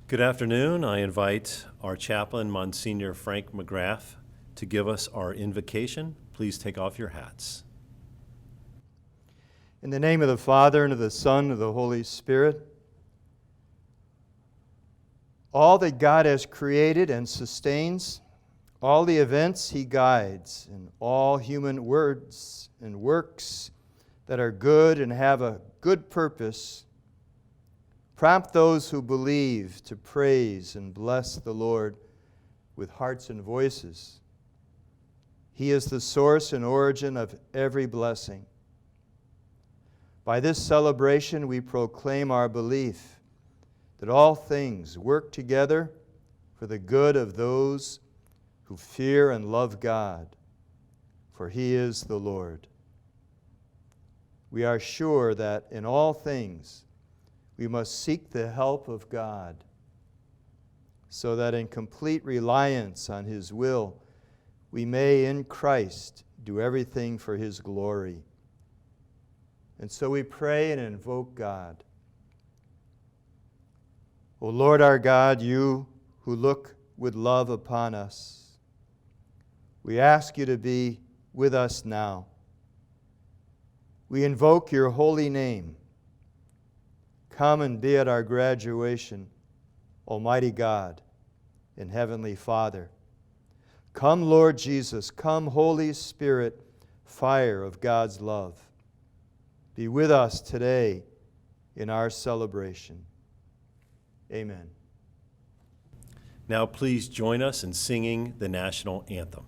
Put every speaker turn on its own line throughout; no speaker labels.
Good afternoon. I invite our chaplain, Monsignor Frank McGrath, to give us our invocation. Please take off your hats.
In the name of the Father, and of the Son, and of the Holy Spirit, all that God has created and sustains, all the events He guides, and all human words and works that are good and have a good purpose, prompt those who believe to praise and bless the Lord with hearts and voices. He is the source and origin of every blessing. By this celebration, we proclaim our belief that all things work together for the good of those who fear and love God, for He is the Lord. We are sure that in all things we must seek the help of God, so that in complete reliance on His will, we may in Christ do everything for His glory. And so we pray and invoke God. O Lord our God, You who look with love upon us, we ask You to be with us now. We invoke Your holy name. Come and be at our graduation, Almighty God and Heavenly Father. Come, Lord Jesus. Come, Holy Spirit, fire of God's love. Be with us today in our celebration. Amen.
Now please join us in singing the national anthem.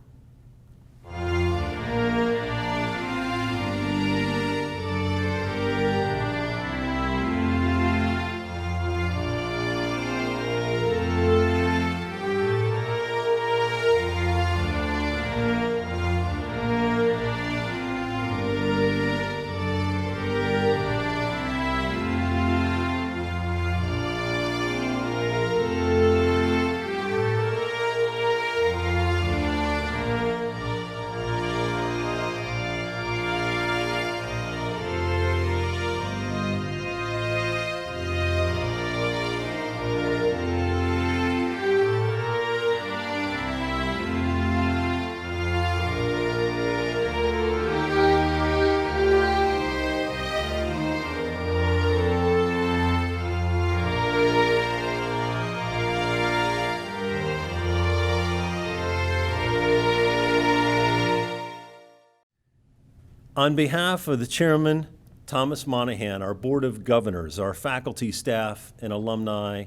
On behalf of the Chairman, Thomas Monahan, our Board of Governors, our faculty, staff, and alumni,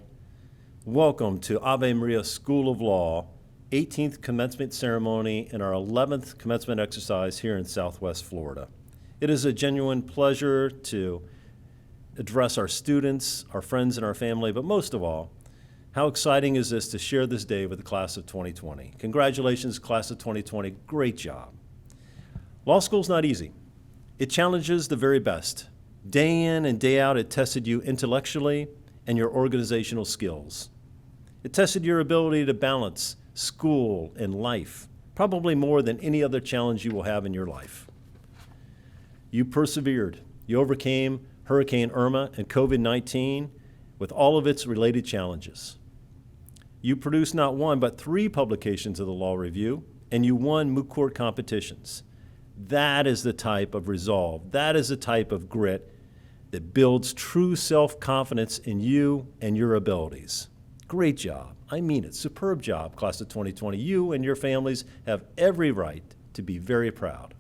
welcome to Ave Maria School of Law, 18th commencement ceremony and our 11th commencement exercise here in Southwest Florida. It is a genuine pleasure to address our students, our friends, and our family, but most of all, how exciting is this to share this day with the class of 2020. Congratulations, class of 2020. Great job. Law school's not easy. It challenges the very best. Day in and day out, it tested you intellectually and your organizational skills. It tested your ability to balance school and life, probably more than any other challenge you will have in your life. You persevered. You overcame Hurricane Irma and COVID-19 with all of its related challenges. You produced not one, but 3 publications of the Law Review, and you won moot court competitions. That is the type of resolve, that is the type of grit that builds true self-confidence in you and your abilities. Great job. I mean it. Superb job, class of 2020. You and your families have every right to be very proud.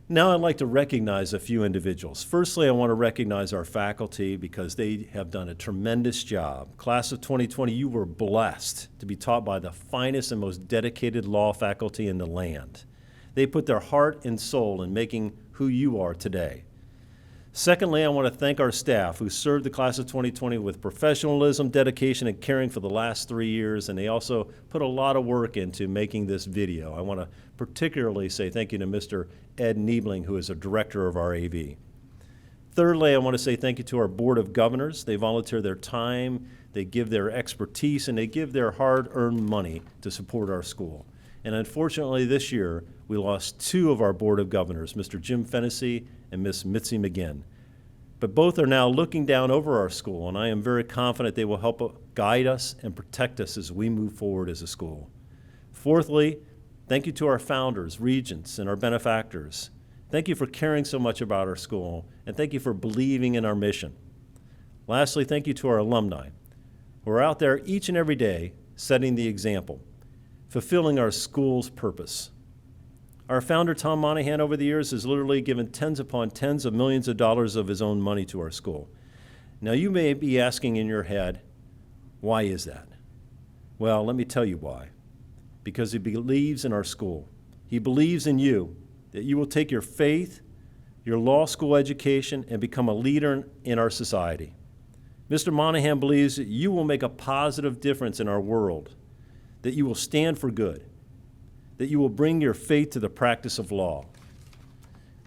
Now I'd like to recognize a few individuals. Firstly, I want to recognize our faculty because they have done a tremendous job. Class of 2020, you were blessed to be taught by the finest and most dedicated law faculty in the land. They put their heart and soul in making who you are today. Secondly, I want to thank our staff who served the class of 2020 with professionalism, dedication, and caring for the last 3 years, and they also put a lot of work into making this video. I want to particularly say thank you to Mr. Ed Niebling, who is a director of our AV. Thirdly, I want to say thank you to our Board of Governors. They volunteer their time, they give their expertise, and they give their hard-earned money to support our school. And unfortunately, this year, we lost 2 of our Board of Governors, Mr. Jim Fennessy and Miss Mitzi McGinn. but both are now looking down over our school, and I am very confident they will help guide us and protect us as we move forward as a school. Fourthly, thank you to our founders, regents, and our benefactors. Thank you for caring so much about our school, and thank you for believing in our mission. Lastly, thank you to our alumni, who are out there each and every day setting the example, fulfilling our school's purpose. Our founder, Tom Monahan, over the years has literally given tens upon tens of millions of dollars of his own money to our school. Now, you may be asking in your head, why is that? Well, let me tell you why. Because he believes in our school. He believes in you, that you will take your faith, your law school education, and become a leader in our society. Mr. Monahan believes that you will make a positive difference in our world, that you will stand for good, that you will bring your faith to the practice of law.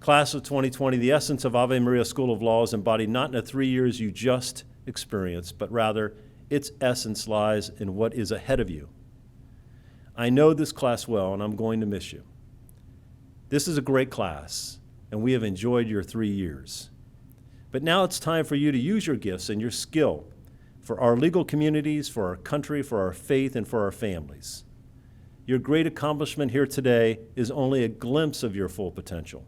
Class of 2020, the essence of Ave Maria School of Law is embodied not in the 3 years you just experienced, but rather its essence lies in what is ahead of you. I know this class well, and I'm going to miss you. This is a great class, and we have enjoyed your 3 years. But now it's time for you to use your gifts and your skill for our legal communities, for our country, for our faith, and for our families. Your great accomplishment here today is only a glimpse of your full potential.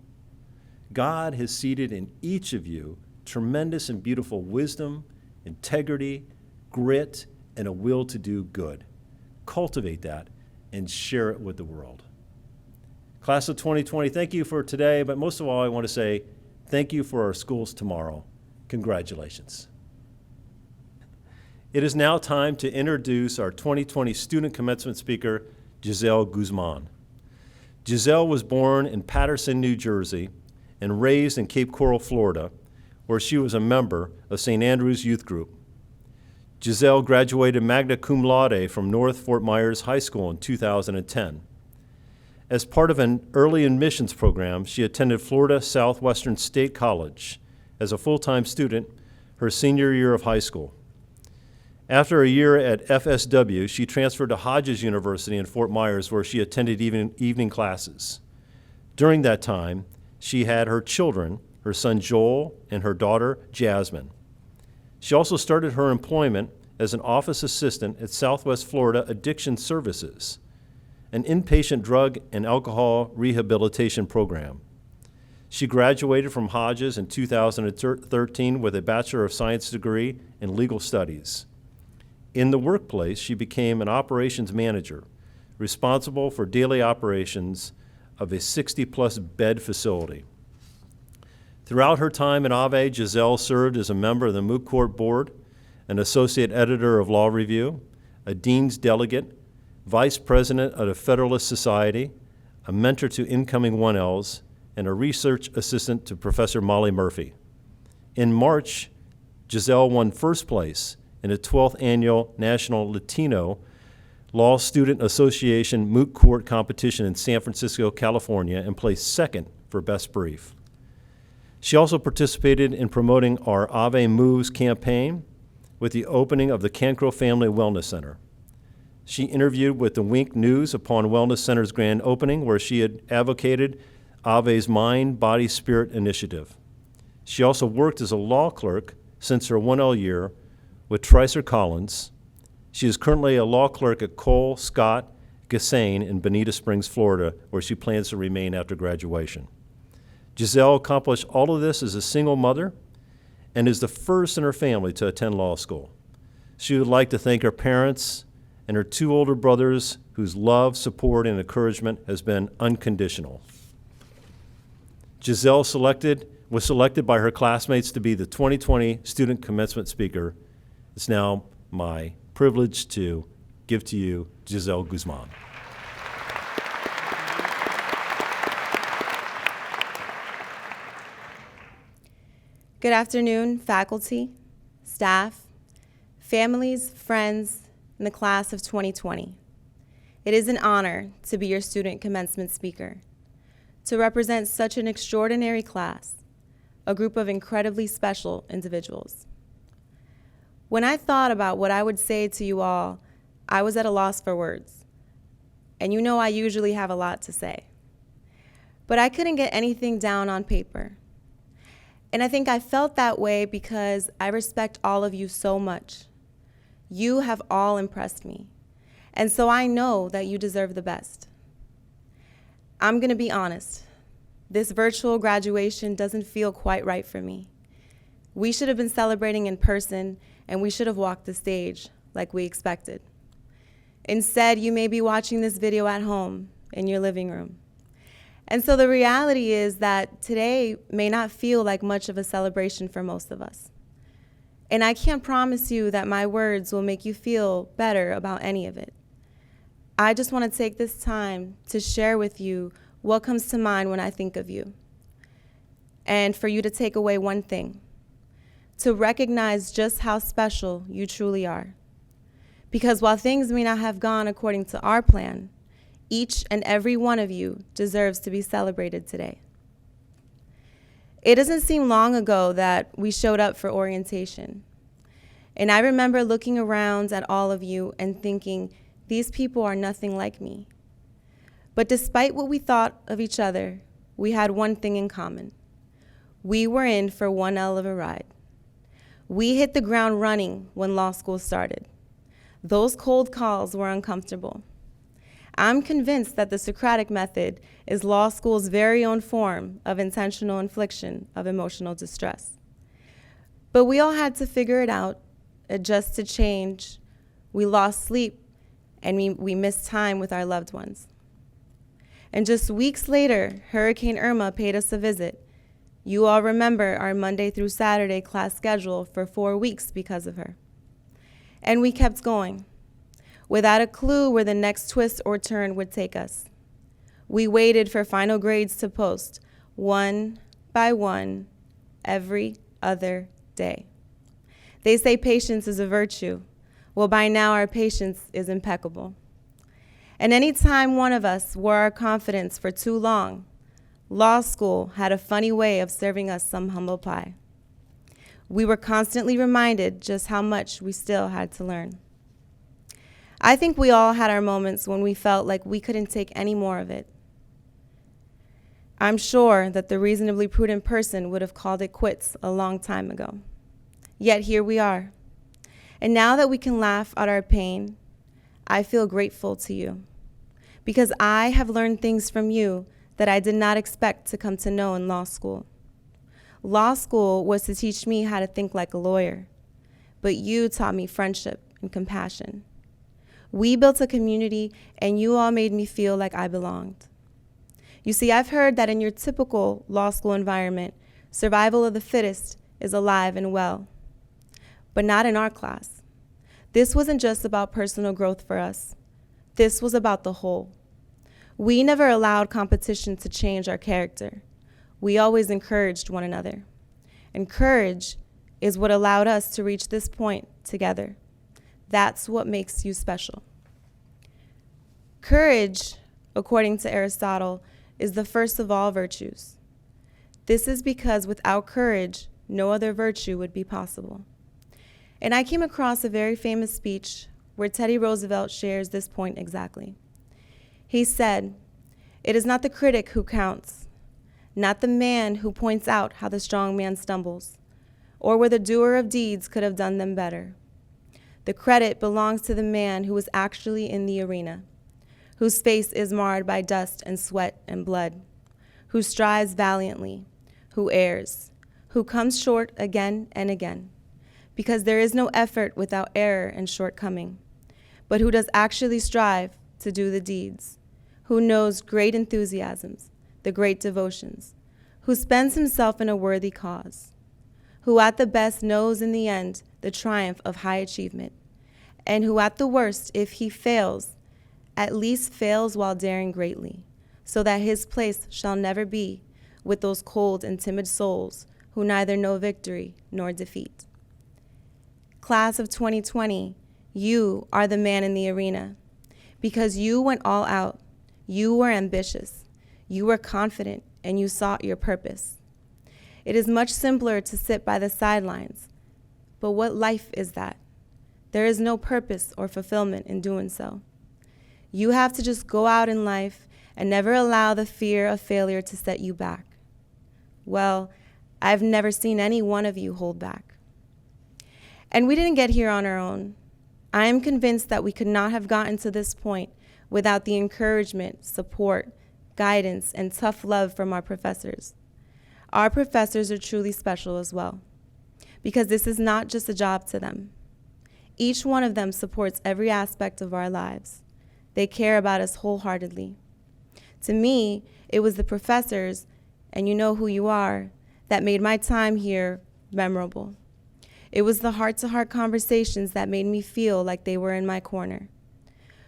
God has seeded in each of you tremendous and beautiful wisdom, integrity, grit, and a will to do good. Cultivate that and share it with the world. Class of 2020, thank you for today, but most of all, I want to say thank you for our schools tomorrow. Congratulations. It is now time to introduce our 2020 student commencement speaker, Giselle Guzman. Giselle was born in Paterson, New Jersey, and raised in Cape Coral, Florida, where she was a member of St. Andrew's Youth Group. Giselle graduated magna cum laude from North Fort Myers High School in 2010. As part of an early admissions program, she attended Florida Southwestern State College as a full-time student her senior year of high school. After a year at FSW, she transferred to Hodges University in Fort Myers, where she attended evening classes. During that time, she had her children, her son Joel and her daughter Jasmine. She also started her employment as an office assistant at Southwest Florida Addiction Services, an inpatient drug and alcohol rehabilitation program. She graduated from Hodges in 2013 with a Bachelor of Science degree in legal studies. In the workplace, she became an operations manager, responsible for daily operations of a 60-plus bed facility. Throughout her time at Ave, Giselle served as a member of the Moot Court Board, an associate editor of Law Review, a dean's delegate, vice president of the Federalist Society, a mentor to incoming 1Ls, and a research assistant to Professor Molly Murphy. In March, Giselle won first place in the 12th Annual National Latino Law Student Association Moot Court Competition in San Francisco, California, and placed second for Best Brief. She also participated in promoting our Ave Moves campaign with the opening of the Cancro Family Wellness Center. She interviewed with the Wink News upon Wellness Center's grand opening, where she had advocated Ave's Mind, Body, Spirit initiative. She also worked as a law clerk since her 1L year with Tricer Collins. She is currently a law clerk at Cole, Scott, Gassane in Bonita Springs, Florida, where she plans to remain after graduation. Giselle accomplished all of this as a single mother and is the first in her family to attend law school. She would like to thank her parents and her 2 older brothers, whose love, support, and encouragement has been unconditional. Giselle was selected by her classmates to be the 2020 student commencement speaker. It's now my privilege to give to you Giselle Guzman.
Good afternoon, faculty, staff, families, friends, and the class of 2020. It is an honor to be your student commencement speaker, to represent such an extraordinary class, a group of incredibly special individuals. When I thought about what I would say to you all, I was at a loss for words. And you know I usually have a lot to say. But I couldn't get anything down on paper. And I think I felt that way because I respect all of you so much. You have all impressed me. And so I know that you deserve the best. I'm going to be honest. This virtual graduation doesn't feel quite right for me. We should have been celebrating in person, and we should have walked the stage like we expected. Instead, you may be watching this video at home in your living room. And so the reality is that today may not feel like much of a celebration for most of us. And I can't promise you that my words will make you feel better about any of it. I just want to take this time to share with you what comes to mind when I think of you. And for you to take away one thing, to recognize just how special you truly are. Because while things may not have gone according to our plan, each and every one of you deserves to be celebrated today. It doesn't seem long ago that we showed up for orientation. And I remember looking around at all of you and thinking, these people are nothing like me. But despite what we thought of each other, we had one thing in common. We were in for one hell of a ride. We hit the ground running when law school started. Those cold calls were uncomfortable. I'm convinced that the Socratic method is law school's very own form of intentional infliction of emotional distress. But we all had to figure it out, adjust to change. We lost sleep, and we missed time with our loved ones. And just weeks later, Hurricane Irma paid us a visit. You all remember our Monday through Saturday class schedule for 4 weeks because of her. And we kept going, without a clue where the next twist or turn would take us. We waited for final grades to post, one by one, every other day. They say patience is a virtue. Well, by now our patience is impeccable. And any time one of us wore our confidence for too long, law school had a funny way of serving us some humble pie. We were constantly reminded just how much we still had to learn. I think we all had our moments when we felt like we couldn't take any more of it. I'm sure that the reasonably prudent person would have called it quits a long time ago. Yet here we are. And now that we can laugh at our pain, I feel grateful to you, because I have learned things from you that I did not expect to come to know in law school. Law school was to teach me how to think like a lawyer, but you taught me friendship and compassion. We built a community, and you all made me feel like I belonged. You see, I've heard that in your typical law school environment, survival of the fittest is alive and well, but not in our class. This wasn't just about personal growth for us. This was about the whole. We never allowed competition to change our character. We always encouraged one another. And courage is what allowed us to reach this point together. That's what makes you special. Courage, according to Aristotle, is the first of all virtues. This is because without courage, no other virtue would be possible. And I came across a very famous speech where Teddy Roosevelt shares this point exactly. He said, "It is not the critic who counts, not the man who points out how the strong man stumbles, or where the doer of deeds could have done them better. The credit belongs to the man who is actually in the arena, whose face is marred by dust and sweat and blood, who strives valiantly, who errs, who comes short again and again, because there is no effort without error and shortcoming, but who does actually strive to do the deeds, who knows great enthusiasms, the great devotions, who spends himself in a worthy cause, who at the best knows in the end the triumph of high achievement, and who at the worst, if he fails, at least fails while daring greatly, so that his place shall never be with those cold and timid souls who neither know victory nor defeat." Class of 2020, you are the man in the arena, because you went all out. You were ambitious, you were confident, and you sought your purpose. It is much simpler to sit by the sidelines, but what life is that? There is no purpose or fulfillment in doing so. You have to just go out in life and never allow the fear of failure to set you back. Well, I've never seen any one of you hold back. And we didn't get here on our own. I am convinced that we could not have gotten to this point without the encouragement, support, guidance, and tough love from our professors. Our professors are truly special as well, because this is not just a job to them. Each one of them supports every aspect of our lives. They care about us wholeheartedly. To me, it was the professors, and you know who you are, that made my time here memorable. It was the heart-to-heart conversations that made me feel like they were in my corner.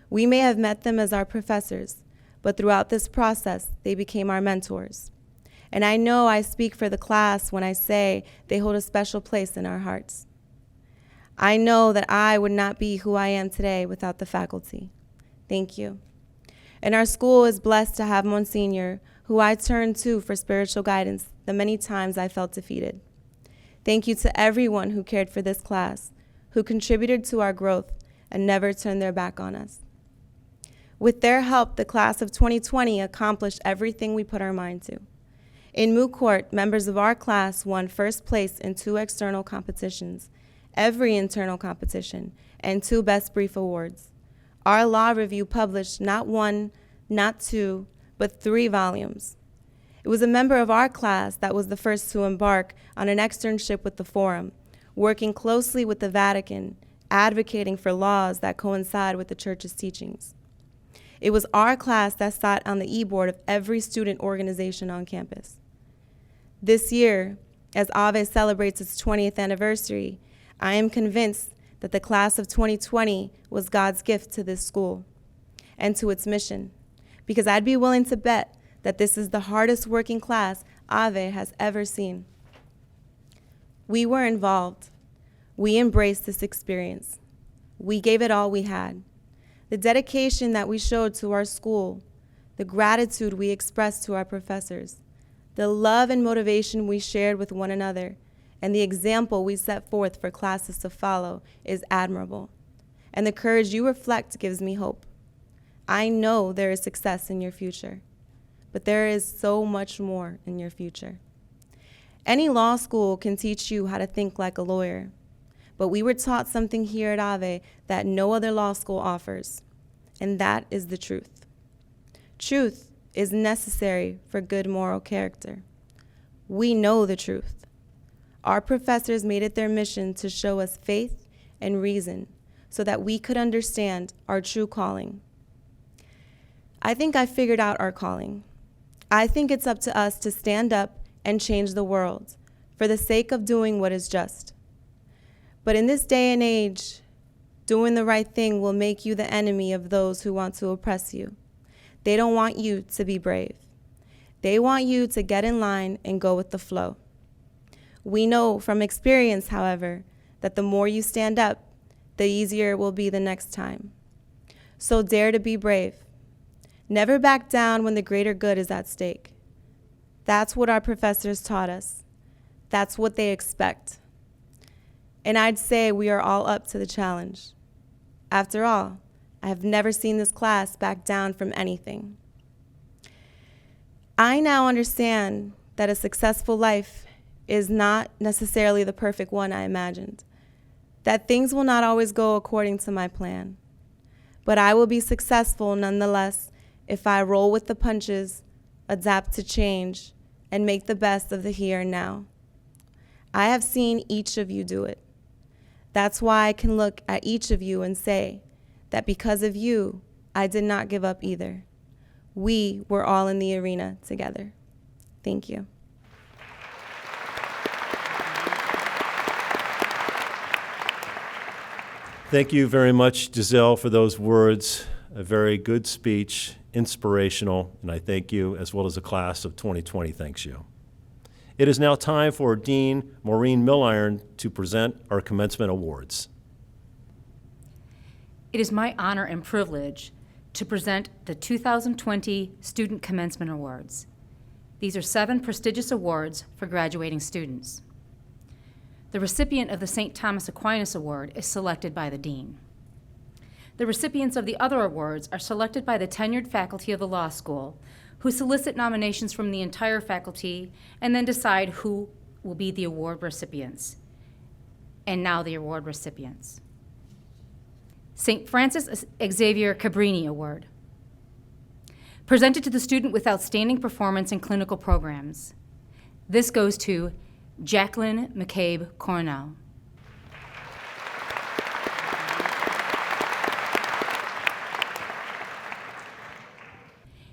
We may have met them as our professors, but throughout this process, they became our mentors. And I know I speak for the class when I say they hold a special place in our hearts. I know that I would not be who I am today without the faculty. Thank you. And our school is blessed to have Monsignor, who I turn to for spiritual guidance the many times I felt defeated. Thank you to everyone who cared for this class, who contributed to our growth and never turned their back on us. With their help, the class of 2020 accomplished everything we put our mind to. In moot court, members of our class won first place in 2 external competitions, every internal competition, and 2 Best Brief awards. Our law review published not 1, not 2, but 3 volumes. It was a member of our class that was the first to embark on an externship with the Forum, working closely with the Vatican, advocating for laws that coincide with the Church's teachings. It was our class that sat on the e-board of every student organization on campus. This year, as Ave celebrates its 20th anniversary, I am convinced that the class of 2020 was God's gift to this school and to its mission, because I'd be willing to bet that this is the hardest working class Ave has ever seen. We were involved. We embraced this experience. We gave it all we had. The dedication that we showed to our school, the gratitude we expressed to our professors, the love and motivation we shared with one another, and the example we set forth for classes to follow is admirable. And the courage you reflect gives me hope. I know there is success in your future, but there is so much more in your future. Any law school can teach you how to think like a lawyer, but we were taught something here at Ave that no other law school offers, and that is the truth. Truth is necessary for good moral character. We know the truth. Our professors made it their mission to show us faith and reason so that we could understand our true calling. I think I figured out our calling. I think it's up to us to stand up and change the world for the sake of doing what is just. But in this day and age, doing the right thing will make you the enemy of those who want to oppress you. They don't want you to be brave. They want you to get in line and go with the flow. We know from experience, however, that the more you stand up, the easier it will be the next time. So dare to be brave. Never back down when the greater good is at stake. That's what our professors taught us. That's what they expect. And I'd say we are all up to the challenge. After all, I have never seen this class back down from anything. I now understand that a successful life is not necessarily the perfect one I imagined, that things will not always go according to my plan. But I will be successful nonetheless if I roll with the punches, adapt to change, and make the best of the here and now. I have seen each of you do it. That's why I can look at each of you and say that because of you, I did not give up either. We were all in the arena together. Thank you.
Thank you very much, Giselle, for those words. A very good speech, inspirational, and I thank you, as well as the class of 2020 thanks you. It is now time for Dean Maureen Milliron to present our commencement awards.
It is my honor and privilege to present the 2020 Student Commencement Awards. These are 7 prestigious awards for graduating students. The recipient of the St. Thomas Aquinas Award is selected by the dean. The recipients of the other awards are selected by the tenured faculty of the law school, who solicit nominations from the entire faculty and then decide who will be the award recipients. And now the award recipients. St. Francis Xavier Cabrini Award. Presented to the student with outstanding performance in clinical programs. This goes to Jacqueline McCabe Cornell.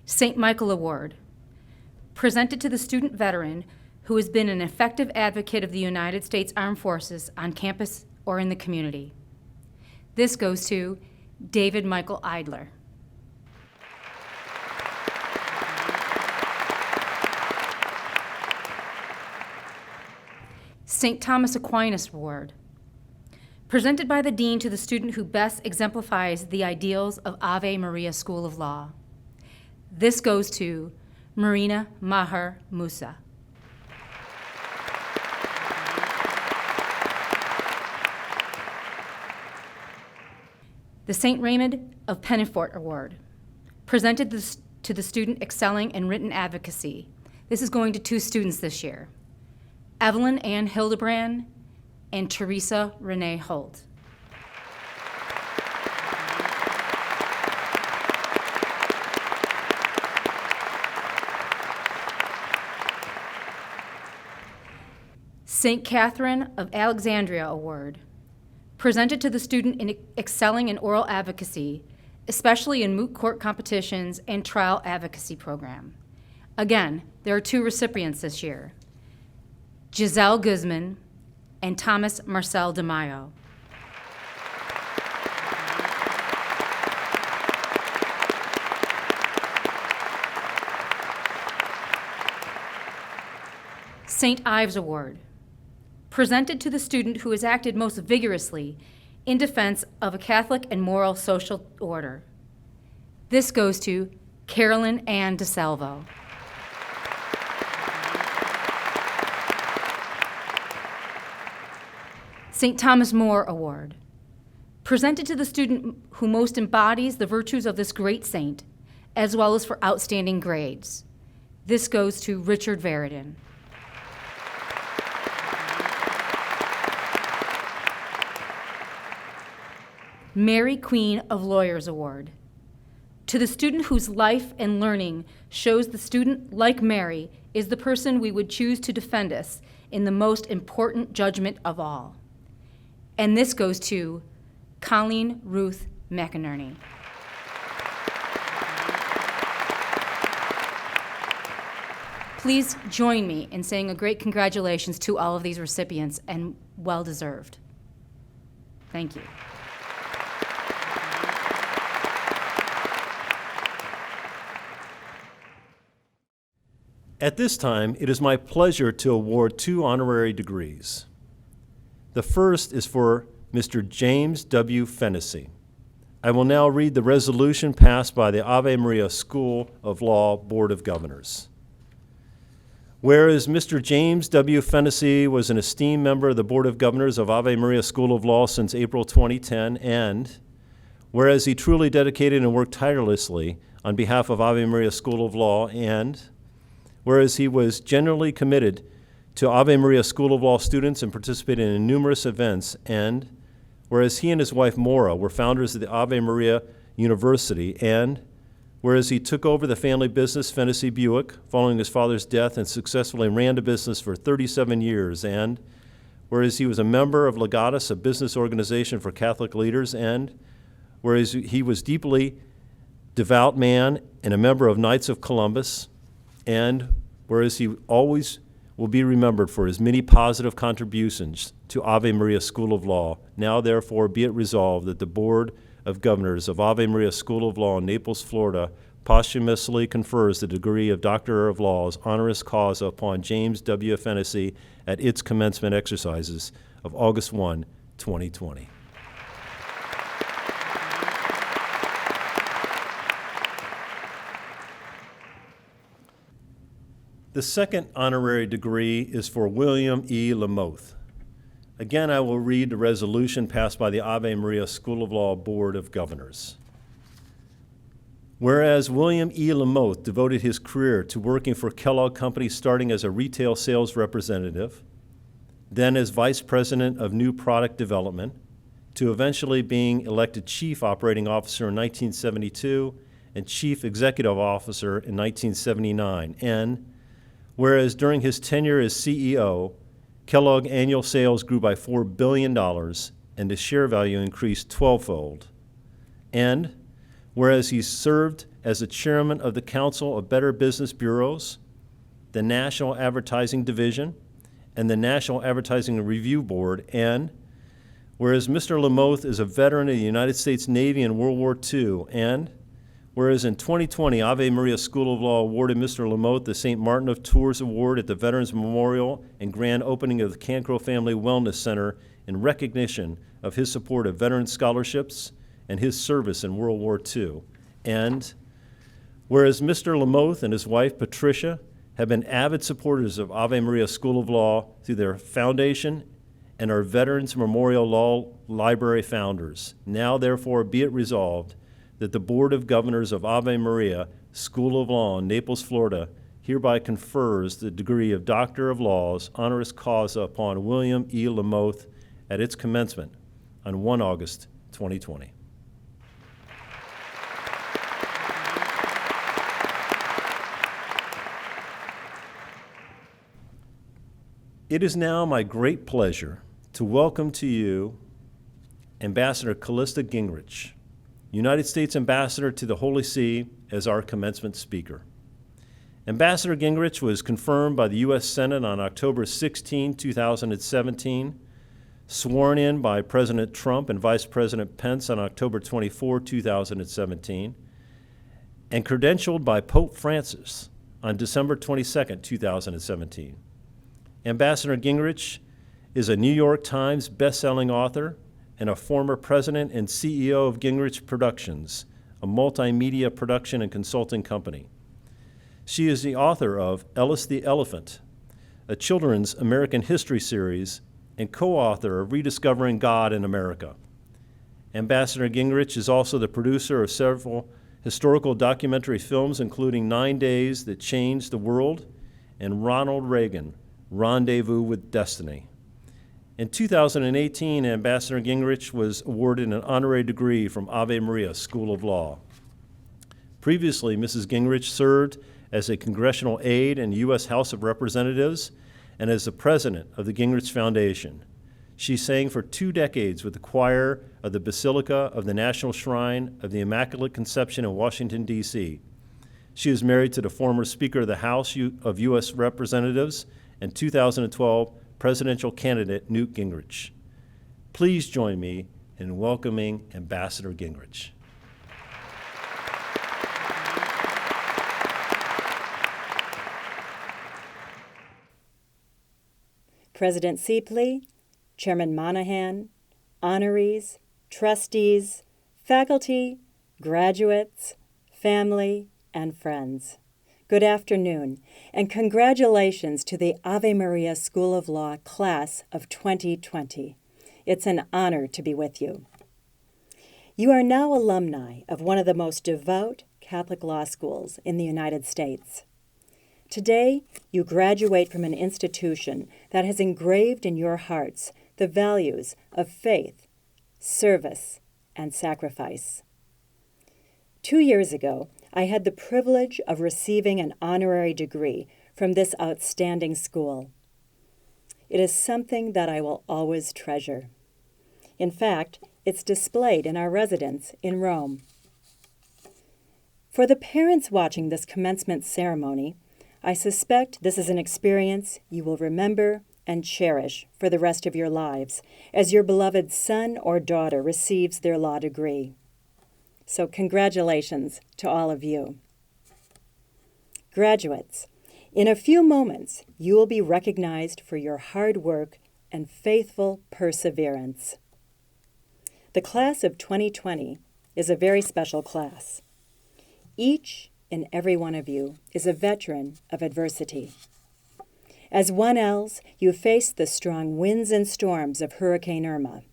St. Michael Award. Presented to the student veteran who has been an effective advocate of the United States Armed Forces on campus or in the community. This goes to David Michael Eidler. St. Thomas Aquinas Award. Presented by the Dean to the student who best exemplifies the ideals of Ave Maria School of Law. This goes to Marina Maher Musa. The St. Raymond of Pennefort Award. Presented to the student excelling in written advocacy. This is going to 2 students this year. Evelyn Ann Hildebrand and Teresa Renee Holt. St. Catherine of Alexandria Award. Presented to the student in excelling in oral advocacy, especially in moot court competitions and trial advocacy program. Again, there are 2 recipients this year. Giselle Guzman and Thomas Marcel DeMaio. St. Ives Award. Presented to the student who has acted most vigorously in defense of a Catholic and moral social order. This goes to Carolyn Ann DeSalvo. St. Thomas More Award. Presented to the student who most embodies the virtues of this great saint, as well as for outstanding grades. This goes to Richard Varidan. Mary Queen of Lawyers Award. To the student whose life and learning shows the student, like Mary, is the person we would choose to defend us in the most important judgment of all. And this goes to Colleen Ruth McInerney. Please join me in saying a great congratulations to all of these recipients, and well-deserved. Thank you.
At this time, it is my pleasure to award 2 honorary degrees. The first is for Mr. James W. Fennessy. I will now read the resolution passed by the Ave Maria School of Law Board of Governors. Whereas Mr. James W. Fennessy was an esteemed member of the Board of Governors of Ave Maria School of Law since April 2010, and whereas he truly dedicated and worked tirelessly on behalf of Ave Maria School of Law, and whereas he was genuinely committed to Ave Maria School of Law students and participated in numerous events, and whereas he and his wife Maura were founders of the Ave Maria University, and whereas he took over the family business Fennessy Buick following his father's death and successfully ran the business for 37 years, and whereas he was a member of Legatus, a business organization for Catholic leaders, and whereas he was deeply devout man and a member of Knights of Columbus, and whereas he always will be remembered for his many positive contributions to Ave Maria School of Law, now therefore be it resolved that the Board of Governors of Ave Maria School of Law in Naples, Florida, posthumously confers the degree of Doctor of Laws honoris causa upon James W. Fennessy at its commencement exercises of August 1, 2020. The second honorary degree is for William E. Lamoth. Again, I will read the resolution passed by the Ave Maria School of Law Board of Governors. Whereas William E. Lamoth devoted his career to working for Kellogg Company starting as a retail sales representative, then as Vice President of New Product Development, to eventually being elected Chief Operating Officer in 1972 and Chief Executive Officer in 1979. And whereas during his tenure as CEO, Kellogg annual sales grew by $4 billion and the share value increased 12-fold. And whereas he served as the chairman of the Council of Better Business Bureaus, the National Advertising Division, and the National Advertising Review Board, and whereas Mr. Lamoth is a veteran of the United States Navy in World War II, and whereas in 2020, Ave Maria School of Law awarded Mr. Lamoth the St. Martin of Tours Award at the Veterans Memorial and grand opening of the Cancro Family Wellness Center in recognition of his support of veteran scholarships and his service in World War II. And whereas Mr. Lamoth and his wife, Patricia, have been avid supporters of Ave Maria School of Law through their foundation and are Veterans Memorial Law Library founders. Now, therefore, be it resolved that the Board of Governors of Ave Maria School of Law in Naples, Florida, hereby confers the degree of Doctor of Laws honoris causa upon William E. Lamoth at its commencement on 1 August 2020. It is now my great pleasure to welcome to you Ambassador Callista Gingrich, United States Ambassador to the Holy See, as our commencement speaker. Ambassador Gingrich was confirmed by the U.S. Senate on October 16, 2017, sworn in by President Trump and Vice President Pence on October 24, 2017, and credentialed by Pope Francis on December 22, 2017. Ambassador Gingrich is a New York Times best-selling author and a former president and CEO of Gingrich Productions, a multimedia production and consulting company. She is the author of Ellis the Elephant, a children's American history series, and co-author of Rediscovering God in America. Ambassador Gingrich is also the producer of several historical documentary films, including 9 Days That Changed the World and Ronald Reagan, Rendezvous with Destiny. In 2018, Ambassador Gingrich was awarded an honorary degree from Ave Maria School of Law. Previously, Mrs. Gingrich served as a congressional aide in the U.S. House of Representatives and as the president of the Gingrich Foundation. She sang for 2 decades with the choir of the Basilica of the National Shrine of the Immaculate Conception in Washington, D.C. She is married to the former Speaker of the House of U.S. Representatives and 2012 presidential candidate Newt Gingrich. Please join me in welcoming Ambassador Gingrich.
President Seepley, Chairman Monahan, honorees, trustees, faculty, graduates, family, and friends. Good afternoon, and congratulations to the Ave Maria School of Law class of 2020. It's an honor to be with you. You are now alumni of one of the most devout Catholic law schools in the United States. Today, you graduate from an institution that has engraved in your hearts the values of faith, service, and sacrifice. 2 years ago, I had the privilege of receiving an honorary degree from this outstanding school. It is something that I will always treasure. In fact, it's displayed in our residence in Rome. For the parents watching this commencement ceremony, I suspect this is an experience you will remember and cherish for the rest of your lives as your beloved son or daughter receives their law degree. So congratulations to all of you. Graduates, in a few moments, you will be recognized for your hard work and faithful perseverance. The class of 2020 is a very special class. Each and every one of you is a veteran of adversity. As 1Ls, you faced the strong winds and storms of Hurricane Irma.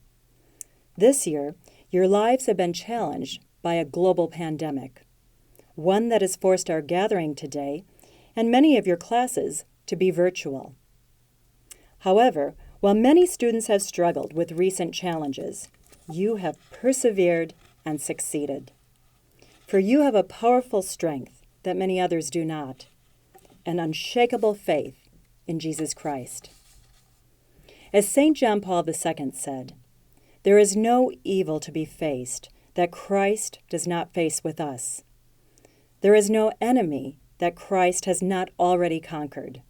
This year, your lives have been challenged by a global pandemic, one that has forced our gathering today and many of your classes to be virtual. However, While many students have struggled with recent challenges, you have persevered and succeeded. For you have a powerful strength that many others do not, an unshakable faith in Jesus Christ. As St. John Paul II said, "There is no evil to be faced that Christ does not face with us. There is no enemy that Christ has not already conquered.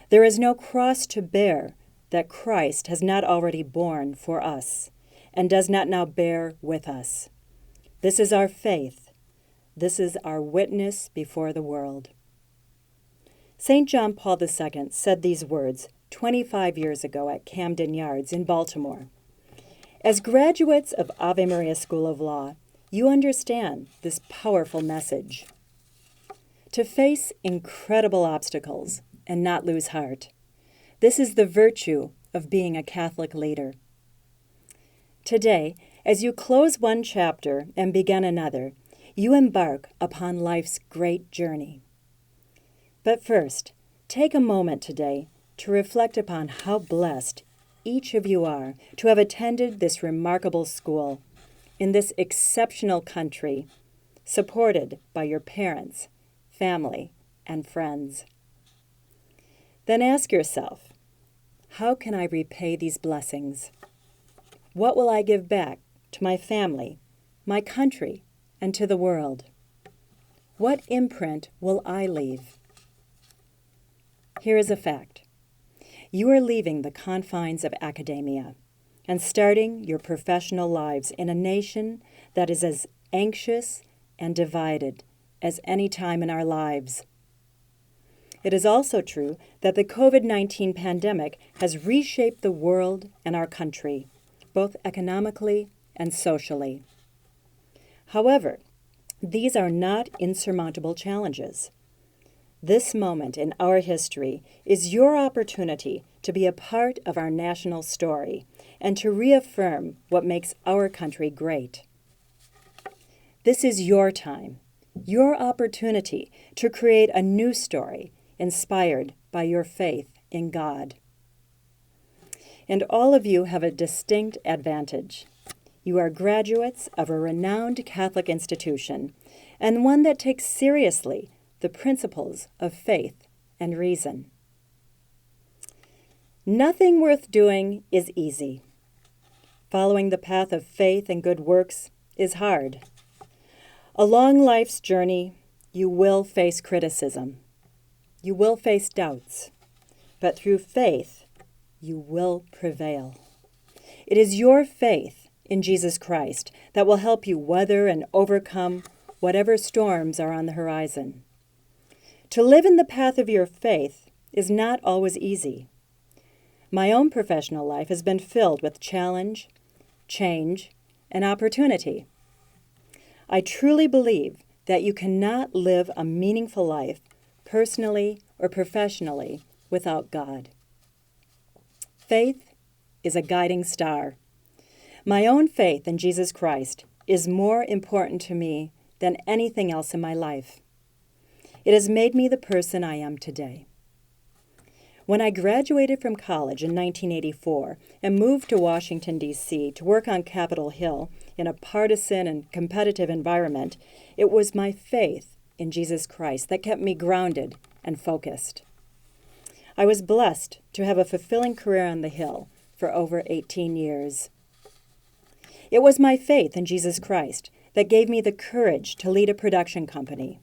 There is no cross to bear that Christ has not already borne for us and does not now bear with us. This is our faith. This is our witness before the world." St. John Paul II said these words 25 years ago at Camden Yards in Baltimore. As graduates of Ave Maria School of Law, you understand this powerful message. To face incredible obstacles and not lose heart. This is the virtue of being a Catholic leader. Today, as you close one chapter and begin another, you embark upon life's great journey. But first, take a moment today to reflect upon how blessed each of you are to have attended this remarkable school in this exceptional country, supported by your parents, family, and friends. Then ask yourself, how can I repay these blessings? What will I give back to my family, my country, and to the world? What imprint will I leave? Here is a fact. You are leaving the confines of academia and starting your professional lives in a nation that is as anxious and divided as any time in our lives. It is also true that the COVID-19 pandemic has reshaped the world and our country, both economically and socially. However, these are not insurmountable challenges. This moment in our history is your opportunity to be a part of our national story and to reaffirm what makes our country great. This is your time, your opportunity to create a new story inspired by your faith in God. And all of you have a distinct advantage. You are graduates of a renowned Catholic institution, and one that takes seriously the principles of faith and reason. Nothing worth doing is easy. Following the path of faith and good works is hard. Along life's journey, you will face criticism. You will face doubts. But through faith, you will prevail. It is your faith in Jesus Christ that will help you weather and overcome whatever storms are on the horizon. To live in the path of your faith is not always easy. My own professional life has been filled with challenge, change, and opportunity. I truly believe that you cannot live a meaningful life, personally or professionally, without God. Faith is a guiding star. My own faith in Jesus Christ is more important to me than anything else in my life. It has made me the person I am today. When I graduated from college in 1984 and moved to Washington, D.C. to work on Capitol Hill in a partisan and competitive environment, it was my faith in Jesus Christ that kept me grounded and focused. I was blessed to have a fulfilling career on the Hill for over 18 years. It was my faith in Jesus Christ that gave me the courage to lead a production company,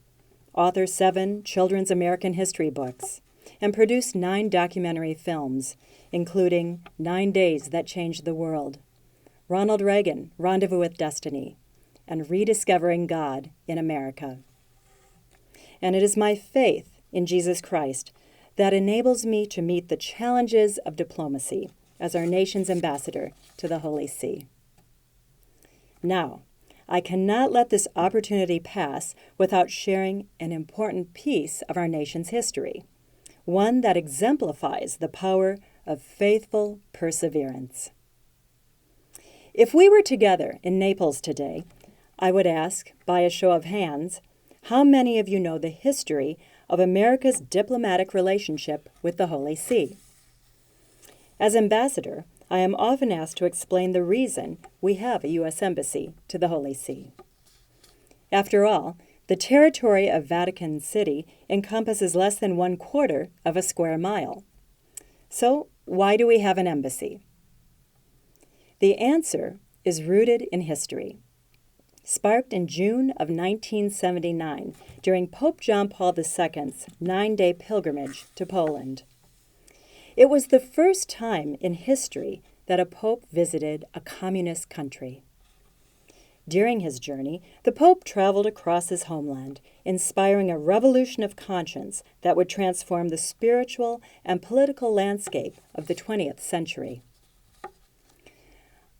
author 7 children's American history books, and produce 9 documentary films, including 9 Days That Changed the World, Ronald Reagan, Rendezvous with Destiny, and Rediscovering God in America. And it is my faith in Jesus Christ that enables me to meet the challenges of diplomacy as our nation's ambassador to the Holy See. Now, I cannot let this opportunity pass without sharing an important piece of our nation's history, one that exemplifies the power of faithful perseverance. If we were together in Naples today, I would ask, by a show of hands, how many of you know the history of America's diplomatic relationship with the Holy See? As ambassador, I am often asked to explain the reason we have a U.S. Embassy to the Holy See. After all, the territory of Vatican City encompasses less than 1/4 of a square mile. So, why do we have an embassy? The answer is rooted in history. Sparked in June of 1979 during Pope John Paul II's 9-day pilgrimage to Poland. It was the first time in history that a pope visited a communist country. During his journey, the Pope traveled across his homeland, inspiring a revolution of conscience that would transform the spiritual and political landscape of the 20th century.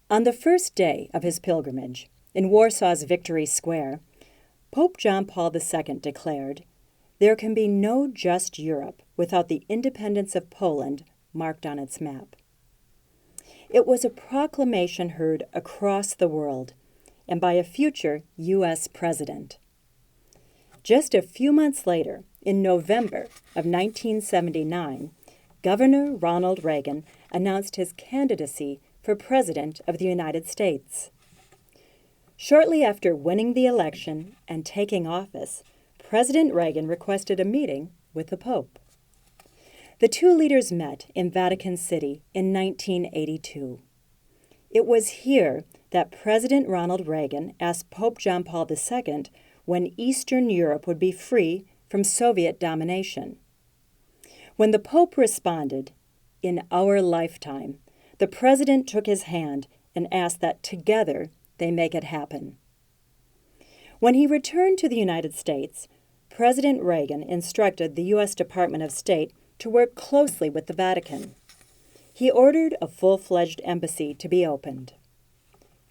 On the first day of his pilgrimage, in Warsaw's Victory Square, Pope John Paul II declared, "There can be no just Europe without the independence of Poland marked on its map." It was a proclamation heard across the world and by a future U.S. president. Just a few months later, in November of 1979, Governor Ronald Reagan announced his candidacy for President of the United States. Shortly after winning the election and taking office, President Reagan requested a meeting with the Pope. The two leaders met in Vatican City in 1982. It was here that President Ronald Reagan asked Pope John Paul II when Eastern Europe would be free from Soviet domination. When the Pope responded, "In our lifetime," the President took his hand and asked that together they make it happen. When he returned to the United States, President Reagan instructed the U.S. Department of State to work closely with the Vatican. He ordered a full-fledged embassy to be opened.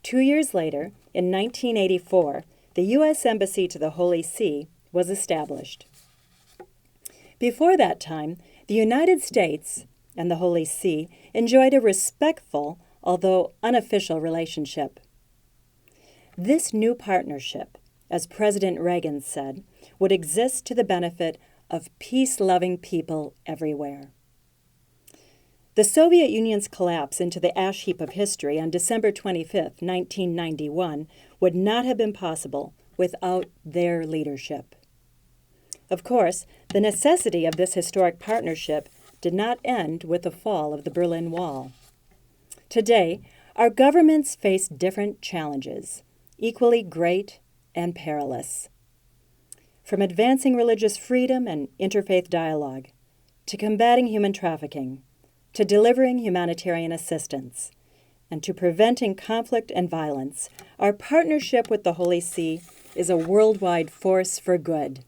2 years later, in 1984, the U.S. Embassy to the Holy See was established. Before that time, the United States and the Holy See enjoyed a respectful, although unofficial, relationship. This new partnership, as President Reagan said, would exist to the benefit of peace-loving people everywhere. The Soviet Union's collapse into the ash heap of history on December 25, 1991, would not have been possible without their leadership. Of course, the necessity of this historic partnership did not end with the fall of the Berlin Wall. Today, our governments face different challenges, equally great and perilous. From advancing religious freedom and interfaith dialogue, to combating human trafficking, to delivering humanitarian assistance, and to preventing conflict and violence, our partnership with the Holy See is a worldwide force for good.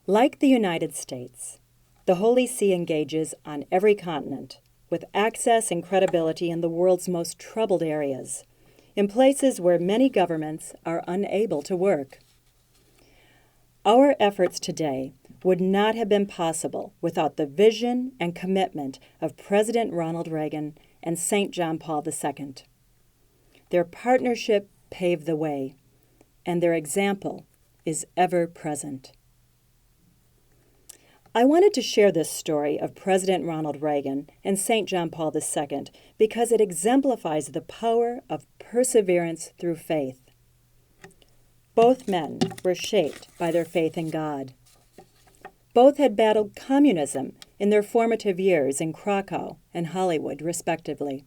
Like the United States, the Holy See engages on every continent, with access and credibility in the world's most troubled areas, in places where many governments are unable to work. Our efforts today would not have been possible without the vision and commitment of President Ronald Reagan and St. John Paul II. Their partnership paved the way, and their example is ever present. I wanted to share this story of President Ronald Reagan and St. John Paul II because it exemplifies the power of perseverance through faith. Both men were shaped by their faith in God. Both had battled communism in their formative years in Krakow and Hollywood, respectively.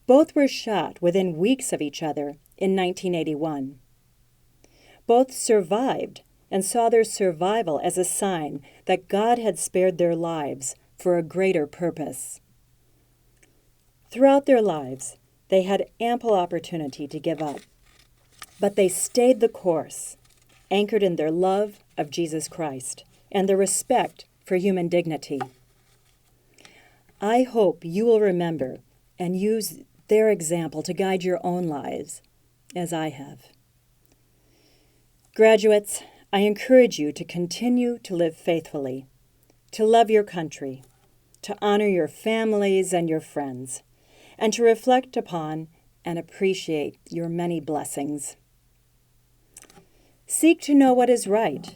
Both were shot within weeks of each other in 1981. Both survived and saw their survival as a sign that God had spared their lives for a greater purpose. Throughout their lives, they had ample opportunity to give up, but they stayed the course, anchored in their love of Jesus Christ and their respect for human dignity. I hope you will remember and use their example to guide your own lives, as I have. Graduates, I encourage you to continue to live faithfully, to love your country, to honor your families and your friends, and to reflect upon and appreciate your many blessings. Seek to know what is right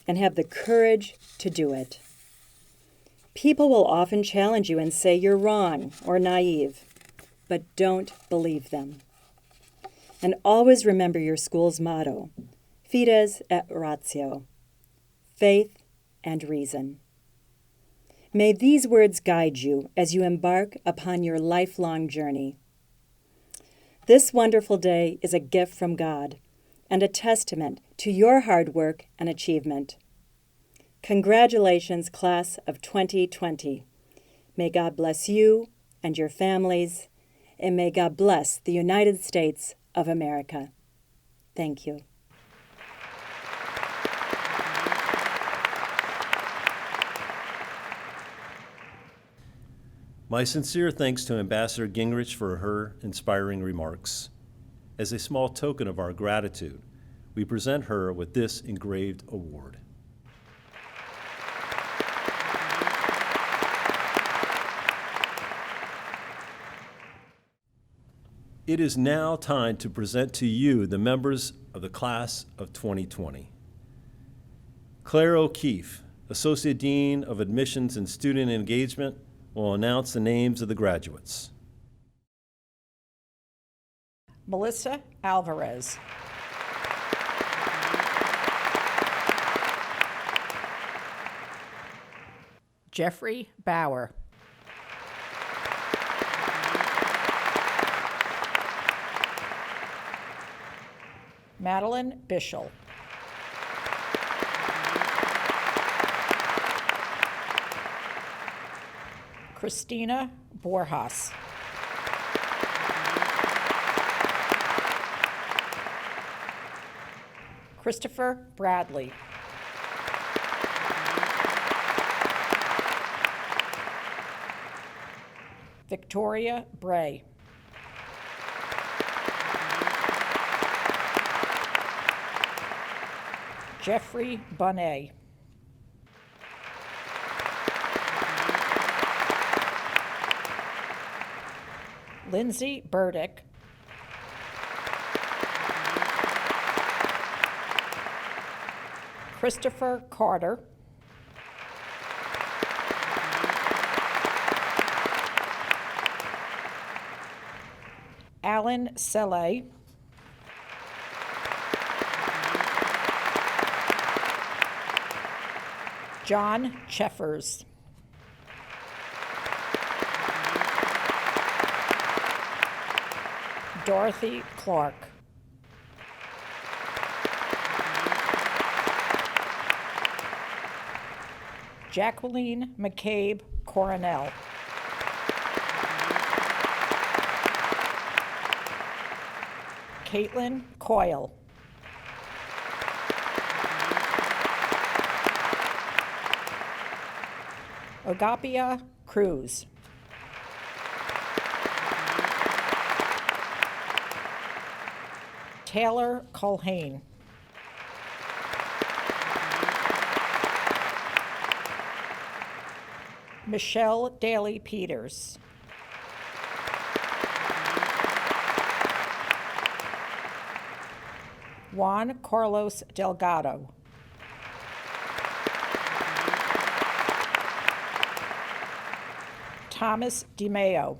and have the courage to do it. People will often challenge you and say you're wrong or naive, but don't believe them. And always remember your school's motto, Fides et Ratio, faith and reason. May these words guide you as you embark upon your lifelong journey. This wonderful day is a gift from God and a testament to your hard work and achievement. Congratulations, class of 2020. May God bless you and your families, and may God bless the United States of America. Thank you.
My sincere thanks to Ambassador Gingrich for her inspiring remarks. As a small token of our gratitude, we present her with this engraved award. It is now time to present to you the members of the class of 2020. Claire O'Keefe, Associate Dean of Admissions and Student Engagement, will announce the names of the graduates.
Melissa Alvarez. Jeffrey Bauer. Madeline Bischel. Christina Borjas. Christopher Bradley. Victoria Bray. Jeffrey Bonet. Lindsay Burdick. Christopher Carter. Alan Selle. John Cheffers. Dorothy Clark. Jacqueline McCabe Coronel. Caitlin Coyle. Agapia Cruz. Taylor Culhane. Michelle Daly Peters. Juan Carlos Delgado. Thomas DiMeo.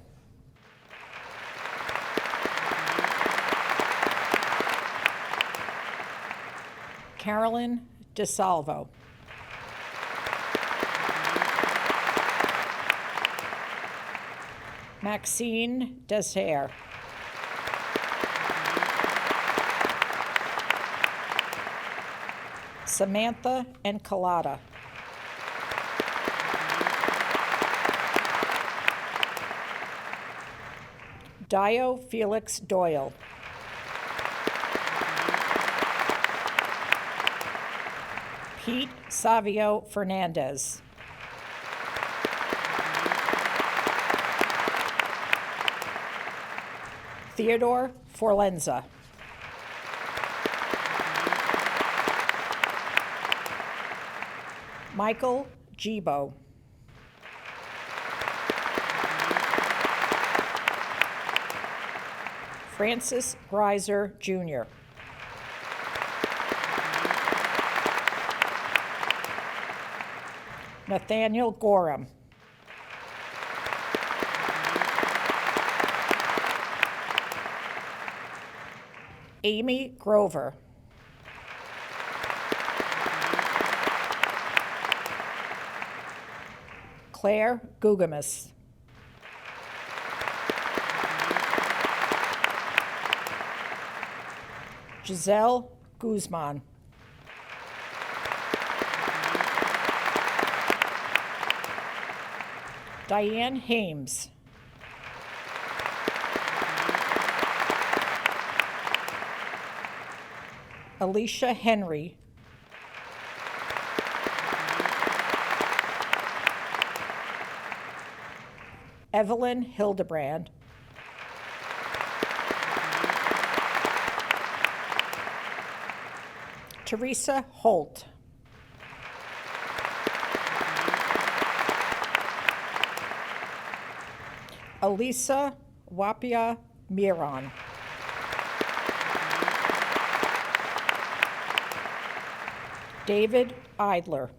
Carolyn DeSalvo. Maxine Desher. Samantha Encolada. Dio Felix Doyle. Pete Savio Fernandez. Theodore Forlenza. Michael Gibo. Francis Greiser, Jr. Nathaniel Gorham. Amy Grover. Claire Gugamus. Giselle Guzman. Diane Hames. Alicia Henry. Evelyn Hildebrand. Teresa Holt. Elisa Wapia Miron. David Idler.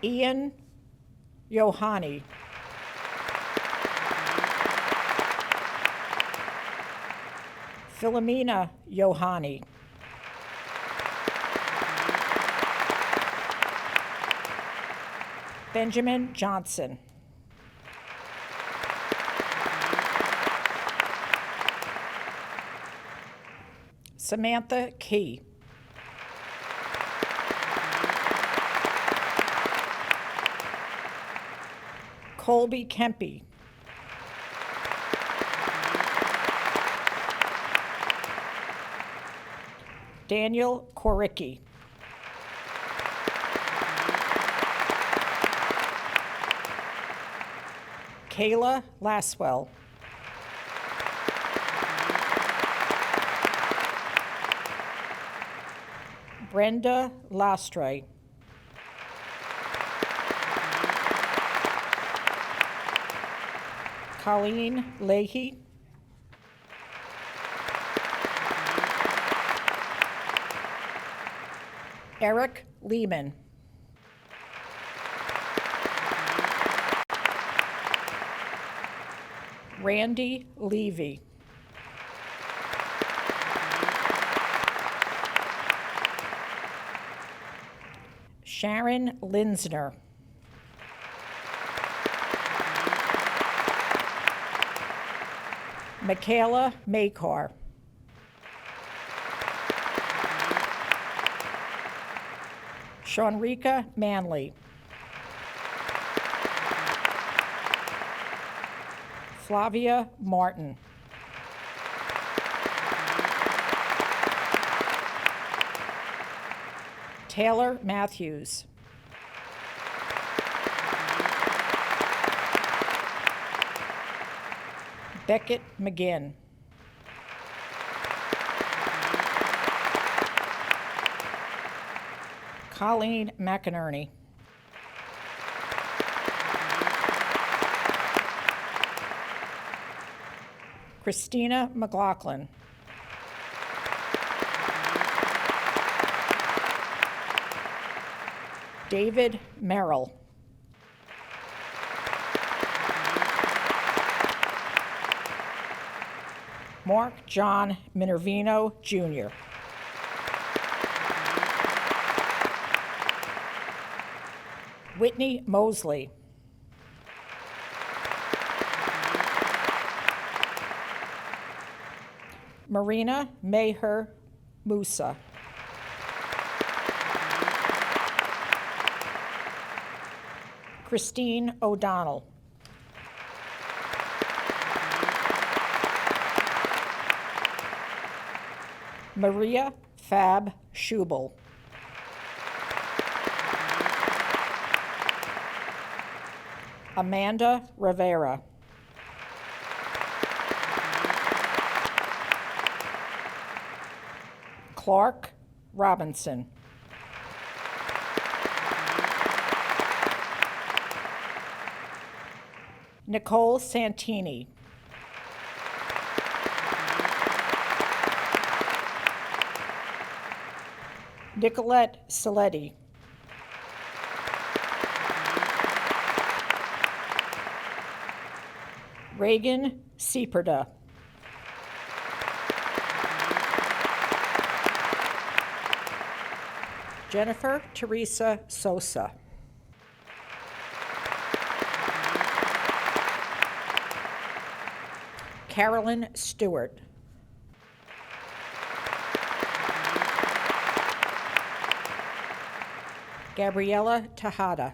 Ian Yohani. Philomena Yohani. Benjamin Johnson. Samantha Key. Colby Kempe. Daniel Koricki. Kayla Laswell. Brenda Lastre. Colleen Leahy. Eric Lehman. Randy Levy. Sharon Linsner. Michaela Makar. Shawnrika Manley. Flavia Martin. Taylor Matthews. Beckett McGinn. Colleen McInerney. Christina McLaughlin. David Merrill. Mark John Minervino, Jr. Whitney Mosley. Marina Maher Musa. Christine O'Donnell. Maria Fab Schubel. Amanda Rivera. Clark Robinson. Nicole Santini. Nicolette Saletti. Reagan Sieperda. Jennifer Teresa Sosa. Carolyn Stewart. Gabriela Tejada.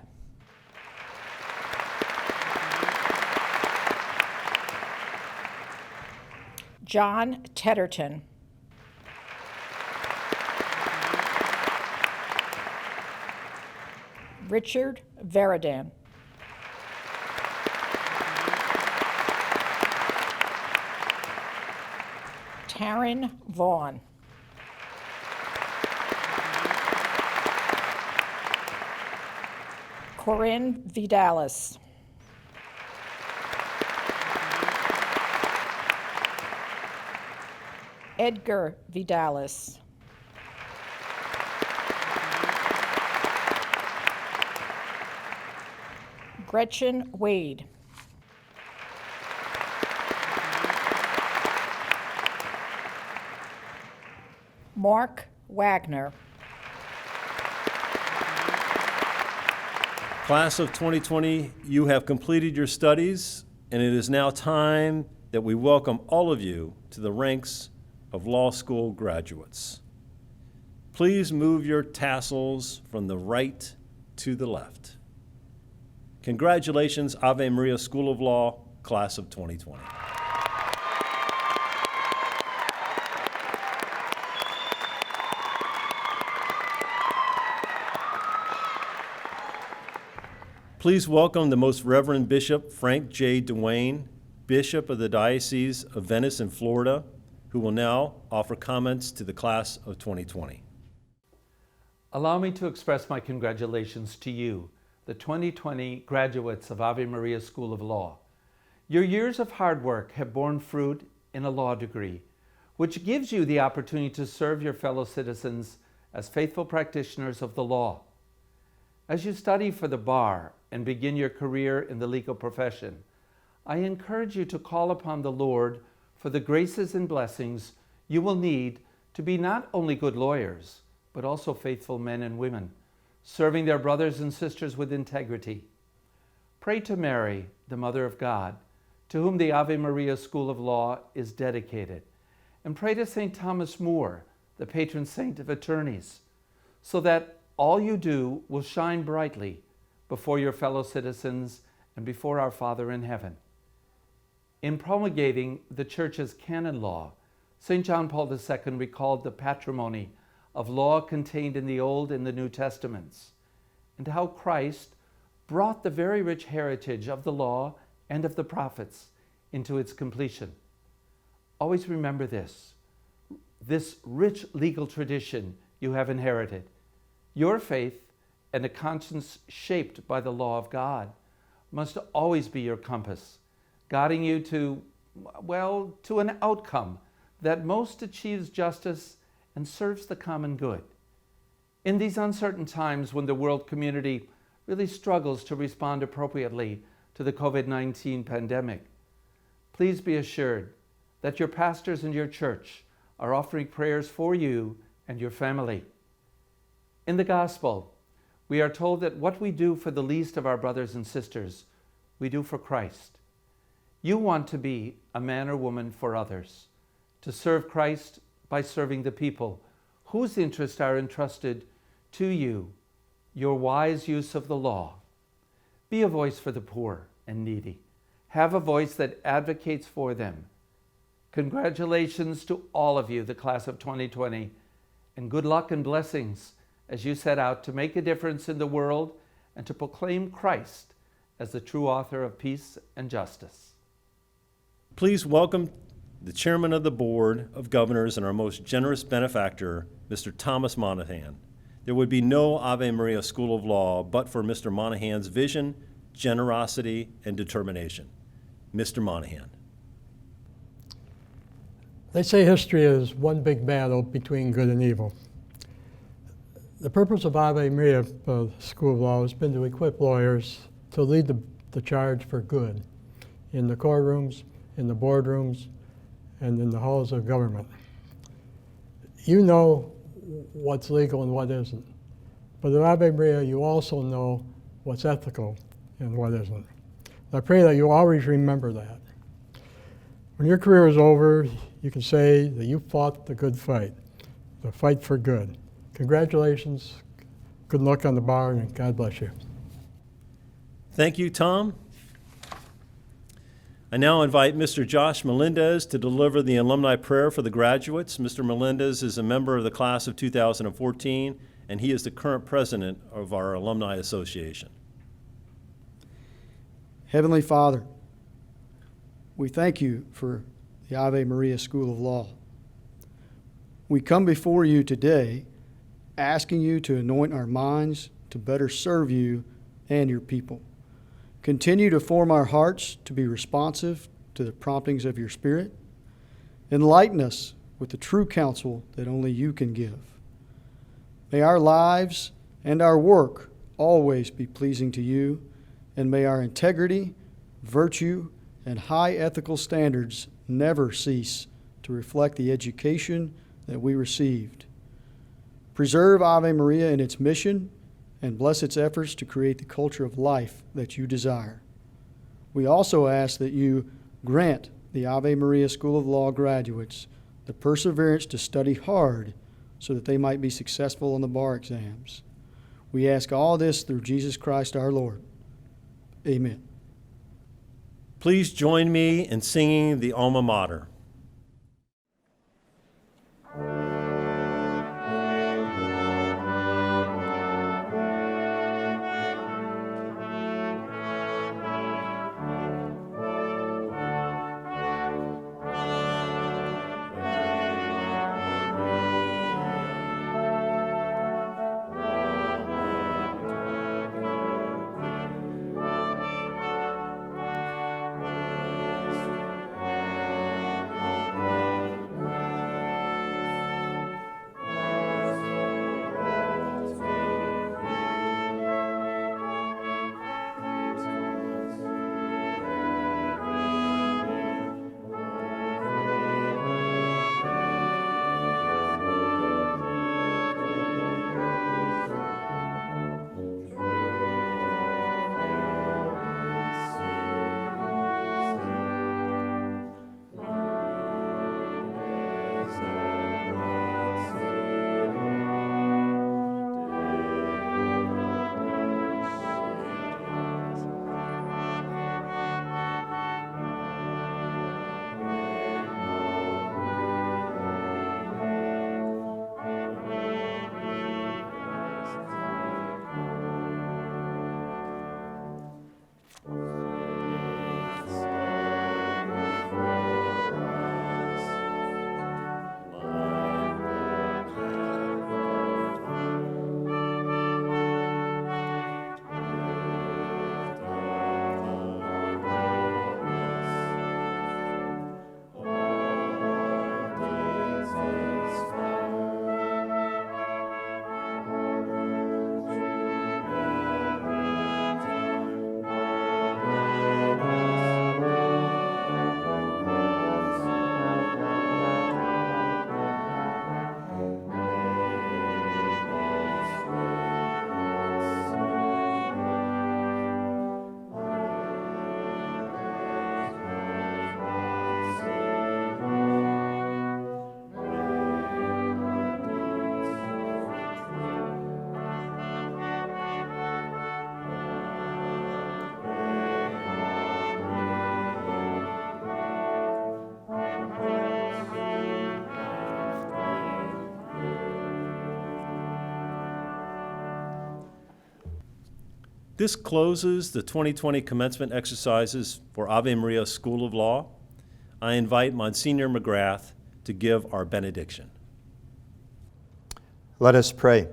John Tedderton. Richard Veridan. Taryn Vaughn. Corinne Vidalis. Edgar Vidalis. Gretchen Wade. Mark Wagner.
Class of 2020, you have completed your studies, and it is now time that we welcome all of you to the ranks of law school graduates. Please move your tassels from the right to the left. Congratulations, Ave Maria School of Law, Class of 2020. Please welcome the Most Reverend Bishop Frank J. Duane, Bishop of the Diocese of Venice in Florida, who will now offer comments to the Class of 2020.
Allow me to express my congratulations to you, the 2020 graduates of Ave Maria School of Law. Your years of hard work have borne fruit in a law degree, which gives you the opportunity to serve your fellow citizens as faithful practitioners of the law. As you study for the bar and begin your career in the legal profession, I encourage you to call upon the Lord for the graces and blessings you will need to be not only good lawyers, but also faithful men and women, serving their brothers and sisters with integrity. Pray to Mary, the Mother of God, to whom the Ave Maria School of Law is dedicated, and pray to St. Thomas More, the patron saint of attorneys, so that all you do will shine brightly before your fellow citizens and before our Father in heaven. In promulgating the Church's canon law, St. John Paul II recalled the patrimony of law contained in the Old and the New Testaments, and how Christ brought the very rich heritage of the law and of the prophets into its completion. Always remember this rich legal tradition you have inherited. Your faith and a conscience shaped by the law of God must always be your compass, guiding you to an outcome that most achieves justice and serves the common good. In these uncertain times when the world community really struggles to respond appropriately to the COVID-19 pandemic, please be assured that your pastors and your church are offering prayers for you and your family. In the Gospel, we are told that what we do for the least of our brothers and sisters, we do for Christ. You want to be a man or woman for others, to serve Christ by serving the people whose interests are entrusted to you, your wise use of the law. Be a voice for the poor and needy. Have a voice that advocates for them. Congratulations to all of you, the class of 2020, and good luck and blessings as you set out to make a difference in the world and to proclaim Christ as the true author of peace and justice.
Please welcome the Chairman of the Board of Governors and our most generous benefactor, Mr. Thomas Monahan. There would be no Ave Maria School of Law but for Mr. Monahan's vision, generosity, and determination. Mr. Monahan.
They say history is one big battle between good and evil. The purpose of Ave Maria School of Law has been to equip lawyers to lead the charge for good in the courtrooms, in the boardrooms, and in the halls of government. You know what's legal and what isn't. But at Ave Maria, you also know what's ethical and what isn't. I pray that you always remember that. When your career is over, you can say that you fought the good fight, the fight for good. Congratulations, good luck on the bar, and God bless you.
Thank you, Tom. I now invite Mr. Josh Melendez to deliver the alumni prayer for the graduates. Mr. Melendez is a member of the class of 2014, and he is the current president of our Alumni Association.
Heavenly Father, we thank you for the Ave Maria School of Law. We come before you today asking you to anoint our minds to better serve you and your people. Continue to form our hearts to be responsive to the promptings of your Spirit. Enlighten us with the true counsel that only you can give. May our lives and our work always be pleasing to you, and may our integrity, virtue, and high ethical standards never cease to reflect the education that we received. Preserve Ave Maria in its mission and bless its efforts to create the culture of life that you desire. We also ask that you grant the Ave Maria School of Law graduates the perseverance to study hard so that they might be successful on the bar exams. We ask all this through Jesus Christ our Lord. Amen.
Please join me in singing the Alma Mater. This closes the 2020 commencement exercises for Ave Maria School of Law. I invite Monsignor McGrath to give our benediction.
Let us pray.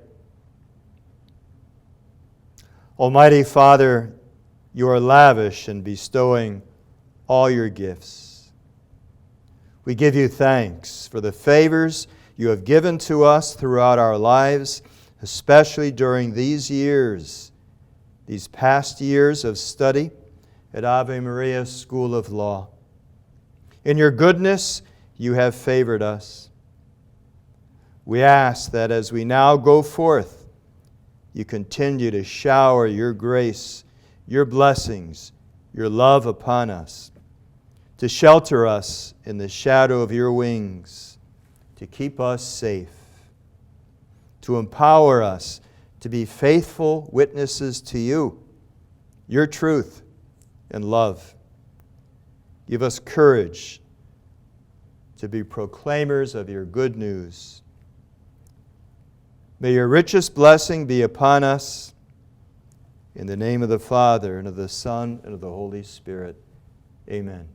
Almighty Father, you are lavish in bestowing all your gifts. We give you thanks for the favors you have given to us throughout our lives, especially during these years, these past years of study, at Ave Maria School of Law. In your goodness, you have favored us. We ask that as we now go forth, you continue to shower your grace, your blessings, your love upon us, to shelter us in the shadow of your wings, to keep us safe, to empower us to be faithful witnesses to you, your truth and love. Give us courage to be proclaimers of your good news. May your richest blessing be upon us. In the name of the Father, and of the Son, and of the Holy Spirit. Amen.